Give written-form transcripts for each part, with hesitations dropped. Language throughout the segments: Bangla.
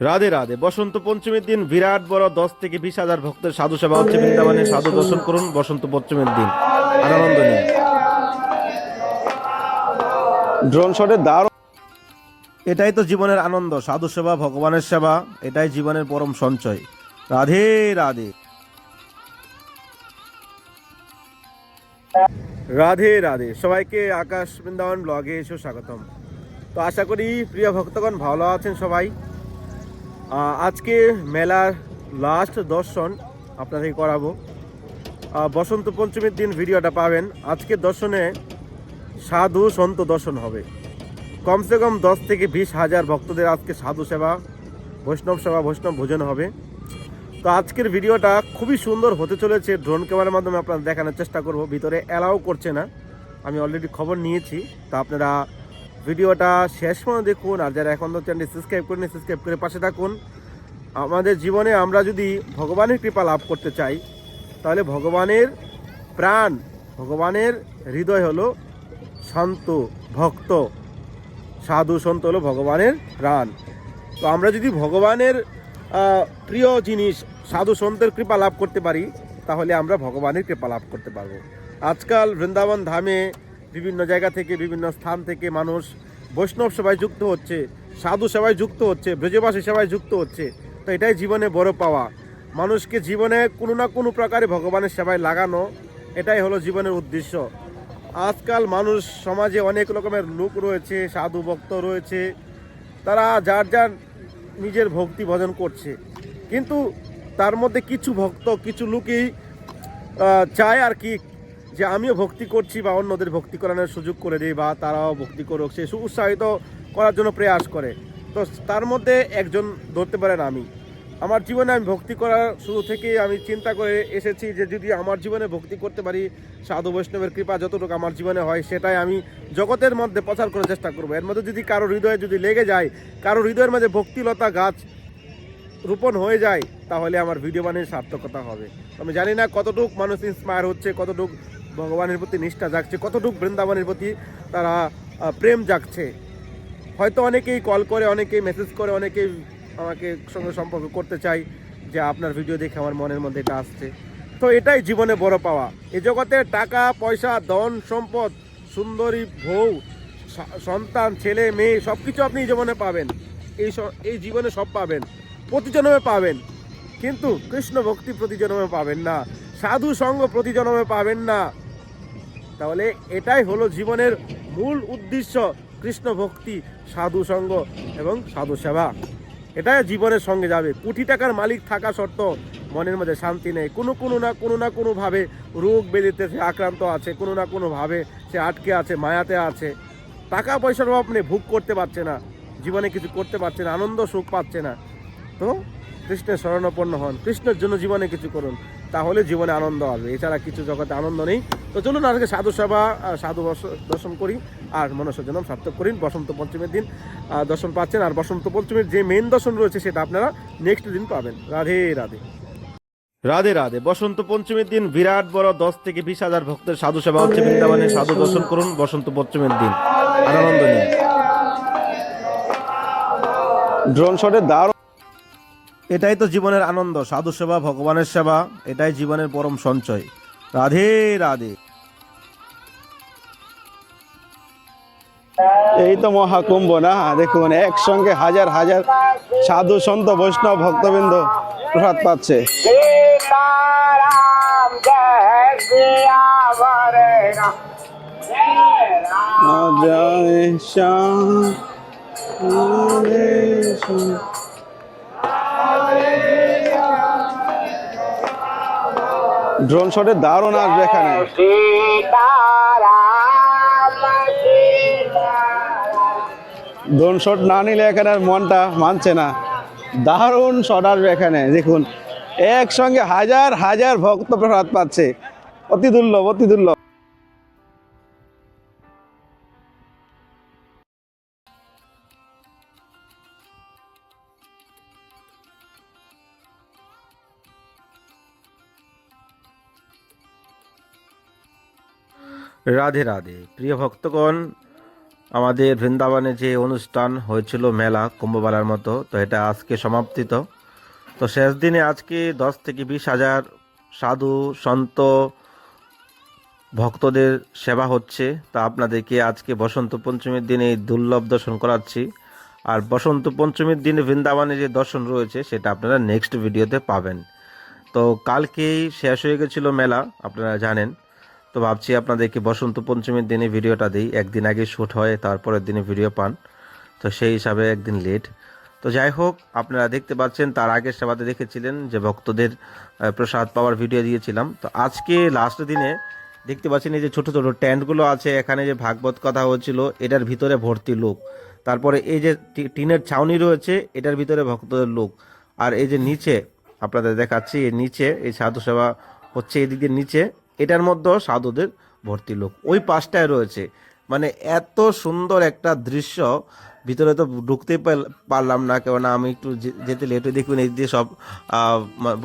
রাধে রাধে। বসন্ত পঞ্চমীর দিন বিরাট বড় 10 থেকে 20 হাজার ভক্তের সাধু সেবা হচ্ছে বৃন্দাবনে। সাধু দর্শন করুন বসন্ত পঞ্চমীর দিন, আর আনন্দ নিন। ড্রোন শটের দারুণ। এটাই তো জীবনের আনন্দ, সাধু সেবা, ভগবানের সেবা, এটাই জীবনের পরম সঞ্চয়। রাধে রাধে। রাধে রাধে সবাইকে আকাশ বৃন্দাবন ব্লগে এসে স্বাগতম। তো আশা করি প্রিয় ভক্তগণ ভালো আছেন সবাই। আজকে মেলার লাস্ট দর্শন আপনাদের করাবো। বসন্ত পঞ্চমীর দিন ভিডিওটা পাবেন। আজকে দর্শনে সাধু সন্ত দর্শন হবে। কমসে কম 10 থেকে 20 হাজার ভক্তদের আজকে সাধু সেবা, বৈষ্ণব সেবা, বৈষ্ণব ভোজন হবে। তো আজকের ভিডিওটা খুবই সুন্দর হতে চলেছে। ড্রোন ক্যামেরার মাধ্যমে আপনারা দেখানোর চেষ্টা করব। ভিতরে অ্যালাউ করছে না, আমি অলরেডি খবর নিয়েছি। তো আপনারা ভিডিওটা শেষ পর্যন্ত দেখুন। আর যারা এখন তো চ্যানেলটি সাবস্ক্রাইব করেন, সাবস্ক্রাইব করে পাশে থাকুন। আমাদের জীবনে আমরা যদি ভগবানের কৃপা লাভ করতে চাই, তাহলে ভগবানের প্রাণ, ভগবানের হৃদয় হলো শান্ত ভক্ত, সাধু সন্ত হলো ভগবানের প্রাণ। তো আমরা যদি ভগবানের প্রিয় জিনিস সাধু সন্তের কৃপা লাভ করতে পারি, তাহলে আমরা ভগবানের কৃপা লাভ করতে পারবো। আজকাল বৃন্দাবন ধামে বিভিন্ন জায়গা থেকে, বিভিন্ন স্থান থেকে মানুষ বৈষ্ণব সেবায় যুক্ত হচ্ছে, সাধু সেবায় যুক্ত হচ্ছে, ব্রজবাসী সেবায় যুক্ত হচ্ছে। তো এটাই জীবনে বড় পাওয়া। মানুষকে জীবনে কোনো না কোনো প্রকারে ভগবানের সেবায় লাগানো, এটাই হলো জীবনের উদ্দেশ্য। আজকাল মানুষ সমাজে অনেক রকমের লোক রয়েছে, সাধু ভক্ত রয়েছে, তারা যার যার নিজের ভক্তি ভজন করছে। কিন্তু তার মধ্যে কিছু ভক্ত, কিছু লোকই চায় আর কি, যে আমিও ভক্তি করছি বা অন্যদের ভক্তি করানোর সুযোগ করে দিই, বা তারাও ভক্তি করুক, সে উৎসাহিত করার জন্য প্রয়াস করে। তো তার মধ্যে একজন ধরতে পারেন আমি। আমার জীবনে আমি ভক্তি করার শুরু থেকেই আমি চিন্তা করে এসেছি যে যদি আমার জীবনে ভক্তি করতে পারি, সাধু বৈষ্ণবের কৃপা যতটুকু আমার জীবনে হয়, সেটাই আমি জগতের মধ্যে প্রচার করার চেষ্টা করবো। এর মধ্যে যদি কারো হৃদয়ে যদি লেগে যায়, কারো হৃদয়ের মধ্যে ভক্তিলতা গাছ রোপণ হয়ে যায়, তাহলে আমার ভিডিও বানিয়ে সার্থকতা হবে। আমি জানি না কতটুক মানুষ ইন্সপায়ার হচ্ছে, কতটুক ভগবানের প্রতি নিষ্ঠা জাগছে, কতটুক বৃন্দাবনের প্রতি তারা প্রেম জাগছে। হয়তো অনেকেই কল করে, অনেকেই মেসেজ করে, অনেকেই আমাকে সঙ্গে সম্পর্ক করতে চাই যে আপনার ভিডিও দেখে আমার মনের মধ্যে এটা আসছে। তো এটাই জীবনে বড় পাওয়া। এই জগতে টাকা পয়সা, ধন সম্পদ, সুন্দরী বউ, সন্তান, ছেলে মেয়ে, সব কিছু আপনি জীবনে পাবেন। এই জীবনে সব পাবেন, প্রতি জন্মে পাবেন, কিন্তু কৃষ্ণ ভক্তি প্রতি জন্মে পাবেন না, সাধু সঙ্গ প্রতি জন্মে পাবেন না। তাহলে এটাই হলো জীবনের মূল উদ্দেশ্য, কৃষ্ণ ভক্তি, সাধু সঙ্গ এবং সাধু সেবা। এটাই জীবনের সঙ্গে যাবে। কোটি টাকার মালিক থাকা সত্ত্বেও মনের মধ্যে শান্তি নেই। কোনো না কোনোভাবে রোগ ব্যাধিতে সে আক্রান্ত আছে, কোনো না কোনোভাবে সে আটকে আছে, মায়াতে আছে। টাকা পয়সার অভাব নেই, ভোগ করতে পারছে না, জীবনে কিছু করতে পারছে না, আনন্দ সুখ পাচ্ছে না। তো কৃষ্ণের শরণাপন্ন হন, কৃষ্ণের জন্য জীবনে কিছু করুন, তাহলে জীবনে আনন্দ আসবে। এছাড়া কিছু জগতে আনন্দ নেই। তো চলুন আজকে সাধু সেবা, সাধু দর্শন করি আর মনুষ্য জন্ম সার্থক করি। বসন্ত পঞ্চমীর দিন দর্শন পাচ্ছেন, আর বসন্ত পঞ্চমীর যে মেন দর্শন রয়েছে সেটা আপনারা নেক্সট দিন পাবেন। রাধে রাধে। রাধে রাধে। বসন্ত পঞ্চমীর দিন বিরাট বড় 10 থেকে 20 হাজার ভক্তের সাধু সেবা হচ্ছে বৃন্দাবনে। সাধু দর্শন করুন বসন্ত পঞ্চমীর দিন, আর আনন্দ নিন। ড্রোন শটের দারুণ। এটাই তো জীবনের আনন্দ, সাধু সেবা, ভগবানের সেবা, এটাই জীবনের পরম সঞ্চয়। রাধে রাধে। এই তো মহাকুম্ভ না, দেখুন একসঙ্গে হাজার হাজার সাধু সন্ত বৈষ্ণব ভক্তবৃন্দ প্রসাদ পাচ্ছে। सीताराम जय सिया वरना জয় শ্যাম হরে শ্যাম। ড্রোন শটের দারুণ আসবে এখানে। सीताराम सीताराम ড্রোন শট না নিলে এখানে আর মনটা মানছে না। দারুণ শট আসবে এখানে, দেখুন একসঙ্গে হাজার হাজার ভক্ত প্রসাদ পাচ্ছে। অতি দুর্লভ, অতি দুর্লভ। রাধে রাধে। প্রিয় ভক্তগণ, আমাদের বৃন্দাবনে যে অনুষ্ঠান হয়েছিল মেলা কুম্ভমেলার মতো, তো এটা আজকে সমাপ্তিত। তো শেষ দিনে আজকে 10 থেকে 20 হাজার সাধু সন্ত ভক্তদের সেবা হচ্ছে। তা আপনাদেরকে আজকে বসন্ত পঞ্চমীর দিনে এই দুর্লভ দর্শন করাচ্ছি। আর বসন্ত পঞ্চমীর দিনে বৃন্দাবনে যে দর্শন রয়েছে সেটা আপনারা নেক্সট ভিডিওতে পাবেন। তো কালকেই শেষ হয়ে গেছিল মেলা, আপনারা জানেন। তো ভাবছি আপনাদেরকে বসন্ত পঞ্চমীর দিনে ভিডিওটা দিই, একদিন আগে শ্যুট হয়, তারপরের দিনে ভিডিও পান, তো সেই হিসাবে একদিন লেট। তো যাই হোক, আপনারা দেখতে পাচ্ছেন তার আগের সেবাতে দেখেছিলেন যে ভক্তদের প্রসাদ পাওয়ার ভিডিও দিয়েছিলাম। তো আজকে লাস্ট দিনে দেখতে পাচ্ছেন এই যে ছোটো ছোটো টেন্টগুলো আছে, এখানে যে ভাগবত কথা হচ্ছিল এটার ভিতরে ভর্তি লোক। তারপরে এই যে টিনের ছাউনি রয়েছে এটার ভিতরে ভক্তদের লোক। আর এই যে নিচে আপনাদের দেখাচ্ছি, এই নিচে এই সাধু সেবা হচ্ছে এদিকে নিচে, এটার মধ্যেও সাধুদের ভর্তি লোক। ওই পাশটায় রয়েছে, মানে এত সুন্দর একটা দৃশ্য। ভিতরে তো ঢুকতেই পারলাম না, কেননা আমি একটু যেতে লেট হয়ে দেখবেন এই দিয়ে সব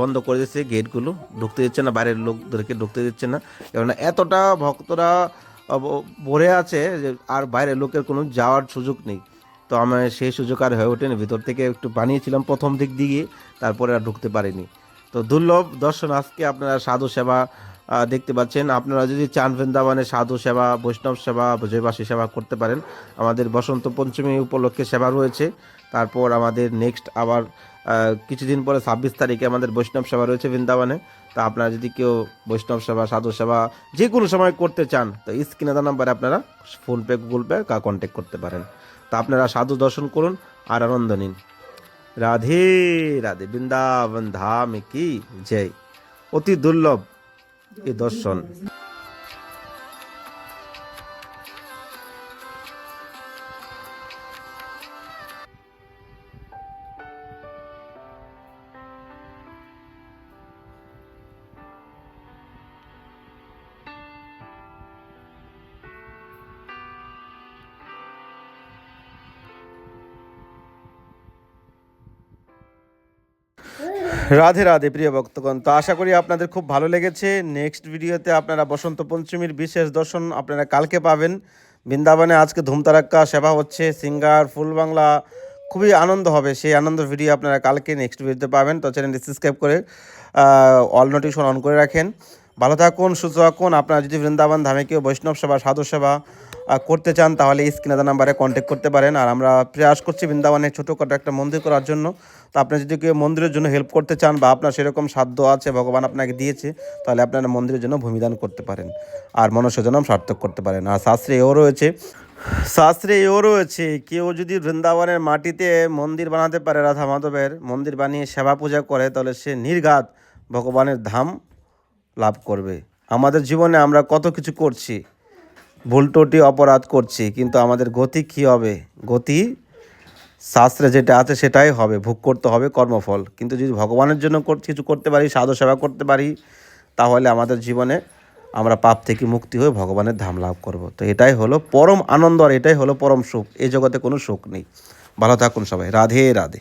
বন্ধ করে দিচ্ছে গেটগুলো, ঢুকতে দিচ্ছে না, বাইরের লোকদেরকে ঢুকতে দিচ্ছে না, কেননা এতটা ভক্তরা ভরে আছে যে আর বাইরের লোকের কোনো যাওয়ার সুযোগ নেই। তো আমার সেই সুযোগ আর হয়ে ওঠেনি, ভিতর থেকে একটু বানিয়েছিলাম প্রথম দিক দিয়ে, তারপরে আর ঢুকতে পারিনি। তো দুর্লভ দর্শন আজকে আপনারা সাধু সেবা দেখতে পাচ্ছেন। আপনারা যদি চান বৃন্দাবনে সাধু সেবা, বৈষ্ণব সেবা, বিজয়বাসী সেবা করতে পারেন। আমাদের বসন্ত পঞ্চমী উপলক্ষে সেবা রয়েছে। তারপর আমাদের নেক্সট আবার কিছুদিন পরে 26 তারিখে আমাদের বৈষ্ণব সেবা রয়েছে বৃন্দাবনে। তা আপনারা যদি কেউ বৈষ্ণব সেবা, সাধু সেবা যে কোনো সময় করতে চান, তো স্ক্রিনে দেওয়া নাম্বারে আপনারা ফোনপে, গুগল পে কন্ট্যাক্ট করতে পারেন। তা আপনারা সাধু দর্শন করুন আর আনন্দ নিন। রাধে রাধে, বৃন্দাবন ধাম কি জয়। অতি দুর্লভ এই দর্শন। রাধে রাধে প্রিয় ভক্তগণ, তো আশা করি আপনাদের খুব ভালো লেগেছে। নেক্সট ভিডিওতে আপনারা বসন্ত পঞ্চমীর বিশেষ দর্শন আপনারা কালকে পাবেন। বৃন্দাবনে আজকে ধুমতারাক্কা সেবা হচ্ছে, সিঙ্গার, ফুল বাংলা, খুবই আনন্দ হবে। সেই আনন্দ ভিডিও আপনারা কালকে নেক্সট ভিডিওতে পাবেন। তো চ্যানেলটি সাবস্ক্রাইব করে অল নোটিফিকেশন অন করে রাখেন। ভালো থাকুন, সুস্থ থাকুন। আপনারা যদি বৃন্দাবন ধামে কেউ বৈষ্ণব সেবা, সাধু সেবা করতে চান, তাহলে স্ক্রিনে দেওয়া নাম্বারে কন্ট্যাক্ট করতে পারেন। আর আমরা প্রয়াস করছি বৃন্দাবনে ছোটোখাটো একটা মন্দির করার জন্য। তো আপনি যদি কেউ মন্দিরের জন্য হেল্প করতে চান, বা আপনার সেরকম সাধ্য আছে, ভগবান আপনাকে দিয়েছে, তাহলে আপনারা মন্দিরের জন্য ভূমিদান করতে পারেন আর মনুষ্যজনম সার্থক করতে পারেন। আর শাস্ত্রে এও রয়েছে কেউ যদি বৃন্দাবনের মাটিতে মন্দির বানাতে পারে, রাধা মাধবের মন্দির বানিয়ে সেবা পূজা করে, তাহলে সে নির্ঘাত ভগবানের ধাম লাভ করবে। আমাদের জীবনে আমরা কত কিছু করছি, ভুলটোটি অপরাধ করছি, কিন্তু আমাদের গতি কী হবে? গতি শাস্ত্রে যেটা আছে সেটাই হবে, ভোগ করতে হবে কর্মফল। কিন্তু যদি ভগবানের জন্য কিছু করতে পারি, সাধু সেবা করতে পারি, তাহলে আমাদের জীবনে আমরা পাপ থেকে মুক্তি হয়ে ভগবানের ধাম লাভ করব। তো এটাই হলো পরম আনন্দ, আর এটাই হলো পরম সুখ। এই জগতে কোনো সুখ নেই। ভালো থাকুন সবাই। রাধে রাধে।